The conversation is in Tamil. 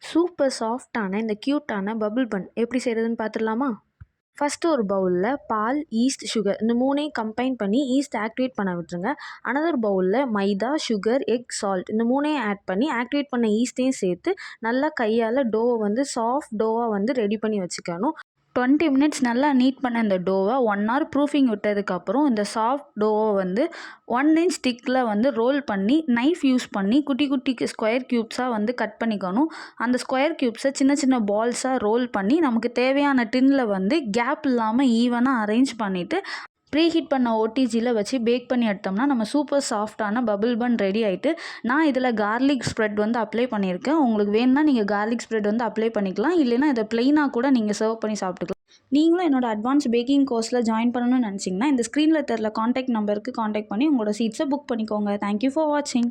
சூப்பர் சாஃப்ட்டான இந்த க்யூட்டான பபிள் பன் எப்படி செய்கிறதுன்னு பார்த்துடலாமா? ஃபஸ்ட்டு ஒரு பவுலில் பால், ஈஸ்ட், சுகர் இந்த 3யும் கம்பைன் பண்ணி ஈஸ்ட் ஆக்டிவேட் பண்ண விட்டுருங்க. அனதர் பவுலில் மைதா, சுகர், எக், சால்ட் இந்த 3யும் ஆட் பண்ணி ஆக்டிவேட் பண்ண ஈஸ்ட்டையும் சேர்த்து நல்லா கையால் டோவை வந்து சாஃப்ட் டோவாக வந்து ரெடி பண்ணி வச்சுக்கணும். 20 மினிட்ஸ் நல்லா நீட் பண்ண இந்த டோவை 1 ஹவர் ப்ரூஃபிங் விட்டதுக்கப்புறம் இந்த சாஃப்ட் டோவை வந்து 1 இன்ச் ஸ்டிக்கில் வந்து ரோல் பண்ணி நைஃப் யூஸ் பண்ணி குட்டி குட்டி ஸ்கொயர் க்யூப்ஸாக வந்து கட் பண்ணிக்கணும். அந்த ஸ்கொயர் க்யூப்ஸை சின்ன சின்ன பால்ஸாக ரோல் பண்ணி நமக்கு தேவையான டின்னில் வந்து கேப் இல்லாமல் ஈவனாக அரேஞ்ச் பண்ணிவிட்டு ப்ரீஹீட் பண்ண ஓடிஜியில் வச்சு பேக் பண்ணி எடுத்தோம்னா நம்ம சூப்பர் சாஃப்டான பபிள் பன் ரெடி ஆகிட்டு, நான் இதில் கார்லிக் ஸ்ப்ரெட் வந்து அப்ளை பண்ணியிருக்கேன். உங்களுக்கு வேணும்னா நீங்கள் கார்லிக் ஸ்ப்ரெட் வந்து அப்ளை பண்ணிக்கலாம். இல்லைனா இதை ப்ளெயினாக கூட நீங்கள் சர்வ் பண்ணி சாப்பிட்டுக்கலாம். நீங்களும் என்னோட அட்வான்ஸ் பேக்கிங் கோர்ஸில் ஜாயின் பண்ணணும்னு நினச்சிங்கன்னா இந்த ஸ்க்ரீனில் தர காண்டாக்ட் நம்பருக்கு காண்டாக்ட் பண்ணி உங்களோட சீட்ஸை புக் பண்ணிக்கோங்க. தேங்க்யூ ஃபார் வாட்சிங்.